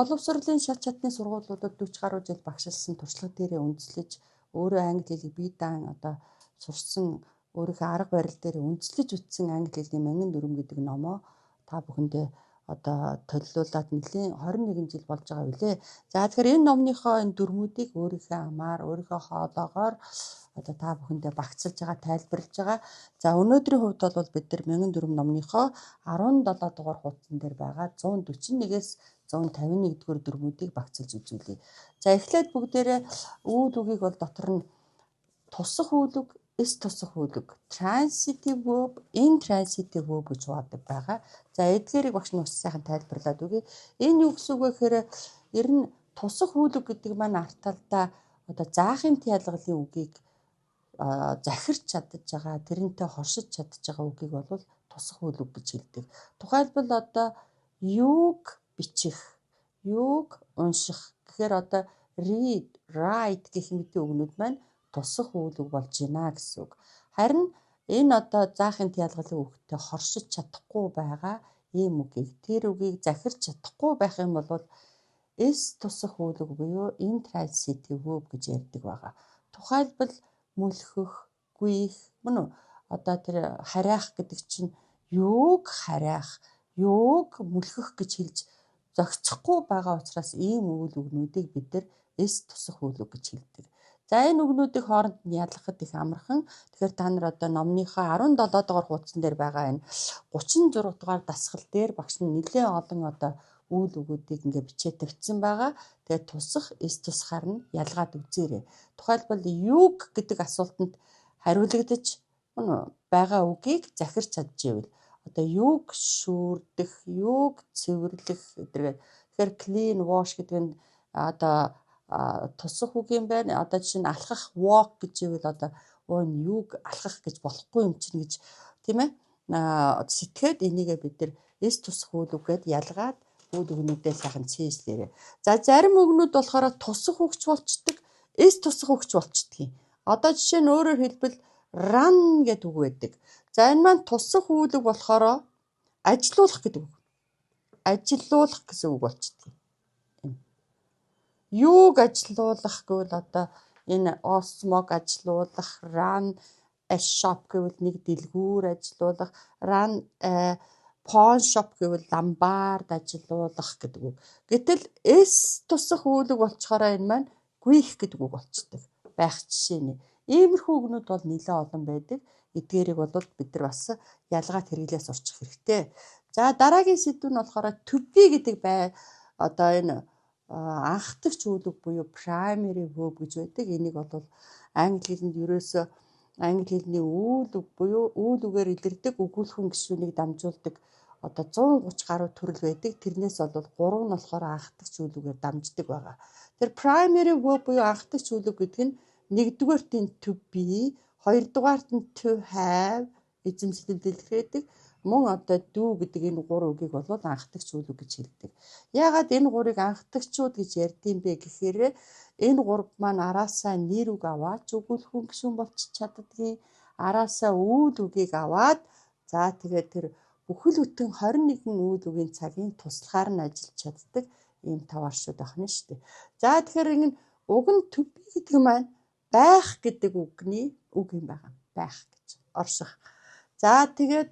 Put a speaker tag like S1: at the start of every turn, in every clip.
S1: Боловсролын шат чадны сургуулиудад 40 гаруй жил багшилсан туршлага дээрээ үндэслэж өөрөө англи хэлийг бие даан сурсан өөрийнхөө арга барил дээр үндэслэж үтсэн англи хэлний Мянган дүрм гэдэг номоо та бүхэндээ төлөвлүүлээд нэлийн 21 жил болж байгаа билээ. За тэгэхээр энэ номныхоо энэ дүрмүүдийг өөрийнхөө амаар, өөрийнхөө хоолоогоор та бүхэндээ багцлж байгаа, тайлбарлаж байгаа. За өнөөдрийн хувьд бол бид нар Мянган дүрм номныхоо 17 дугаар хуудсан дээр байгаа 141-ээс 151-р дүрмүүдийг багцлж үзүүлье. За эхлээд бүгдээрээ үүд үгийг бол дотор нь тусах үйл үг, эс тусах үйл үг, transitive verb, intransitive verb гэж хувадаг байгаа. За эдгээрийг багш нь сайхан тайлбарлаад өгье. Энэ юу гэсэн үг вэ гэхээр ер нь тусах үйл үг гэдэг маань арталдаа заахын тялгалын үгийг захирч чадж байгаа, тэрнтэй хоршиж чадж байгаа үгийг бол тусах үйл үг гэж хэлдэг. Тухайлбал юуг бичих, юуг унших гэхээр read, write гэх мэт үгнүүд маань тусах үйл үг болж байна гэсэн үг. Харин энэ заахын тялгалын үгтэй хоршиж чадахгүй байгаа ийм үгийг, тэр үгийг захирч чадахгүй байх юм бол эс тусах үйл үг буюу intransitive verb гэж ярьдаг байгаа. Тухайлбал мөлхөх, гүйх мөн үү? Тэр харайх гэдэг чинь юуг харайх, юуг мөлхөх гэж хэлж зохицохгүй байгаа учраас ийм үйл үгнүүдийг бид нар эс тусах үйл үг гэж хэлдэг. За энэ үгнүүдийн хооронд нь ядлахад их амархан. Тэгэхээр та нар номныхоо 17 дугаар хуудсан дээр байгаа энэ 36 дугаар дасгал дээр багш нь нэлээд олон үйл үгүүдийг ингээ бичээд тавьсан байгаа. Тэгээд тусах, эс тусахаар нь ялгаад үзээрэй. Тухайлбал юуг гэдэг асуултанд хариулагдаж байгаа үгийг захирч чадчихвэл юуг шүүрдэх, юуг цэвэрлэх гэдгээр. Тэгэхээр clean, wash гэдэг нь тусах үг юм байна. Жишээ нь алхах walk гэж ивэл юуг алхах гэж болохгүй юм чинь гэж тийм ээ. Сэтгэхэд энийгээ бид нар эс тусах үйл үгээд ялгаад үйл үгнүүдээ сайхан цээжлээрээ. За зарим үгнүүд болохоор тусах үгч болчдөг, эс тусах үгч болчдөг. Жишээ нь өөрөөр хэлбэл run гэдэг үг байдаг. За энэ маань тусах үйл үг болохоор ажилуулах гэдэг үг. Ажилуулах гэсэн үг болчдөг. Юуг ажилуулах гэвэл энэ осмог ажилуулах, run a shop гэвэл нэг дэлгүүр ажилуулах, run a pawn shop гэвэл ламбард ажилуулах гэдэг үг. Гэтэл эс тусах үйл үг болчохоор энэ маань гүйх гэдэг үг болчдөг. Байх жишээ нь. Иймэрхүү үгнүүд бол нэлээд олон байдаг. Эдгээрийг бол бид нар бас ялгаад хэрэглээс орчих хэрэгтэй. За дараагийн сэдв нь болохоор to be гэдэг энэ анхдагч үйл үг буюу primary verb гэж байдаг. Энийг бол англи хэлэнд ерөөсөө англи хэлний үйл үг буюу үйл үгээр илэрдэг өгүүлхэн гишүүнийг дамжуулдаг 130 гаруй төрөл байдаг. Тэрнээс бол 3 нь болохоор анхдагч үйл үгээр дамждаг байгаа. Тэр primary verb буюу анхдагч үйл үг гэдэг нь нэгдүгээрт нь to be, хоёрдугаарт нь to have эзэмшил дэлгэрээдэг. Мөн do гэдэг энэ 3 үгийг бол анхдагч үйл үг гэж хэлдэг. Яагаад энэ 3-ыг анхдагчуд гэж ярьдсан бэ гэхээр энэ 3 маань араасаа нэр үг аваад өгүүлхэн гишүүн болчих чаддгийг, араасаа үйл үгийг аваад за тэгээд тэр бүхэл бүтэн 21 үйл үгийн цагийн туслахаар нь ажиллаж чаддаг ийм таваршууд байна шүү дээ. За тэгэхээр энэ уг нь to be гэдэг маань байх гэдэг үгний үг юм байна. Байх гэж орших. За тэгээд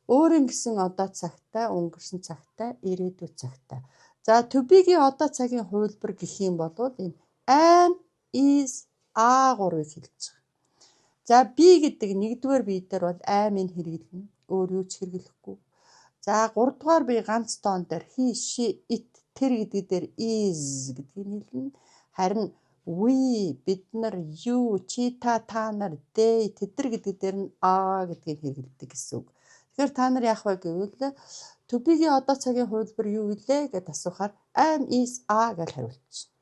S1: өөрийн гэсэн цагтай, өнгөрсөн цагтай, ирээдүйн цагтай. За to be-гийн цагийн хувилбар гэх юм бол энэ am, is, are 3-ыг хэлж байгаа. За be гэдэг нэгдүгээр бие дээр бол am-ыг хэрэглэнэ. Өөр юу ч хэрэглэхгүй. За 3 дугаар бие ганц тоон дээр he, she, it тэр гэдэг дээр is гэдгийг хэлнэ. Харин we бид нар, you, чи та нар, they тэдэр гэдэг дээр нь are гэдгийг хэрэглэдэг гэсэн үг. Тэгэхээр та нар яах вэ гэвэл to be-гийн цагийн хувилбар юу вэ гэдээ асуухаар am, is, are гэж хариулчихна.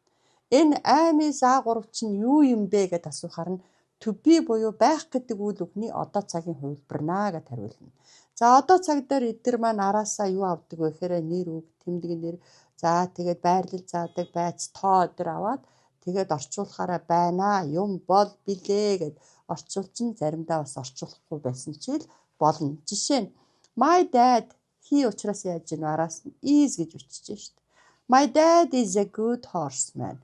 S1: Энэ am, is, are 3 чинь юу юм бэ гэдээ асуухаар нь to be буюу байх гэдэг үйл үгний цагийн хувилбар наа гэж хариулна. За цаг дээр эдгээр маань араасаа юу авдаг вэ гэхээр нэр үг, тэмдэг нэр, за тэгээд байрлал заадаг байц тоо өдр аваад тэгээд орчуулахаараа байна, юм бол билээ гэд орчуулчин, заримдаа бас орчуулахгүй байсан ч болно. Жишээ нь my dad he учраас яаж ийн араас нь is гэж бичиж штэ. My dad is a good horseman.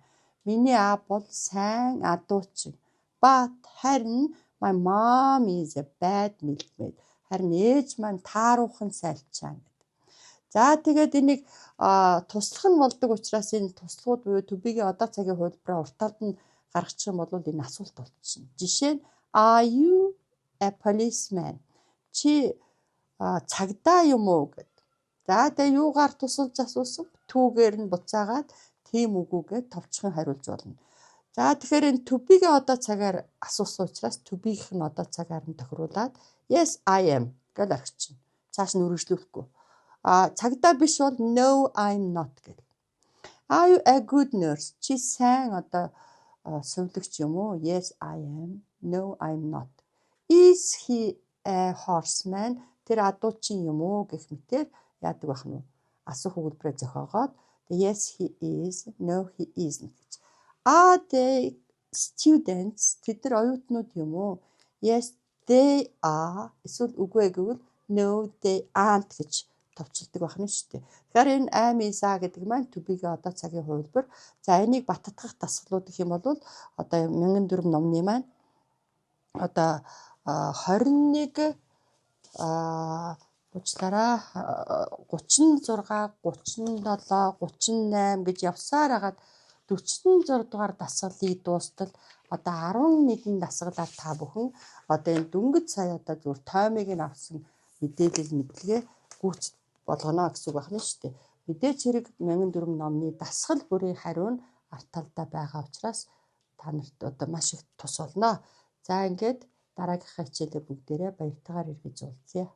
S1: Миний аав бол сайн адуучин. But харин my mom is a bad milkmaid. Харин ээж маань тааруухан сайлчаа. За тэгээд энийг туслах нь болдог учраас энэ туслахууд буюу to be-гийн одоо цагийн хувилбараа урт талд нь гаргачих юм бол энэ асуулт болчихно. Жишээ нь are you a policeman? Чи цагдаа юм уу гэд. За тэгээ юугаар тусалж асуусан? Түүгээр нь буцаагаад тийм үгүй гэд товчхон хариулж болно. За тэгэхээр энэ to be-гийн одоо цагаар асуусан учраас to be-ийнх нь одоо цагаар нь тохируулаад yes I am гэж орхичихно. Цааш нь үргэлжлүүлэхгүй. Цагдаа биш бол no I'm not гэх. Are you a good nurse? Чи сайн одоо сувилагч юм уу? Yes I am. No I'm not. Is he a horseman? Тэр адуучин юм уу гэх мэтээр яадаг байх нь асуух өгүүлбэрээ зохиогоод yes he is, no he isn't гэж. Are they students? Тэд нар оюутнууд юм уу? Yes they are. Эсвэл үгүй гэвэл no they aren't гэж товчилдог байх нь шүү дээ. Тэгэхээр энэ am is are гэдэг маань to be-гийн одоо цагийн хувилбар. За энийг баттгах дасгалууд гэх юм бол одоо 1004 номны маань одоо 21 уучлаарай 36, 37, 38 гэж явсаар хагаад 46 дугаар дасгалыг дуустал одоо 11 дасгалаар та бүхэн одоо энэ дөнгөж сая одоо зүгээр таймыг нь авсан мэдээлэл мэдлэгээ гүйц болгоно гэсэн үг байна шүү дээ. Мэдээч хэрэг 1004 номны дасгал бүрийн хариу нь арт талдаа байгаа учраас та нарт одоо маш их тус болно. За ингээд дараагийнхаа хичээлээ бүгдээрээ баяртайгаар эргэж уулзъя.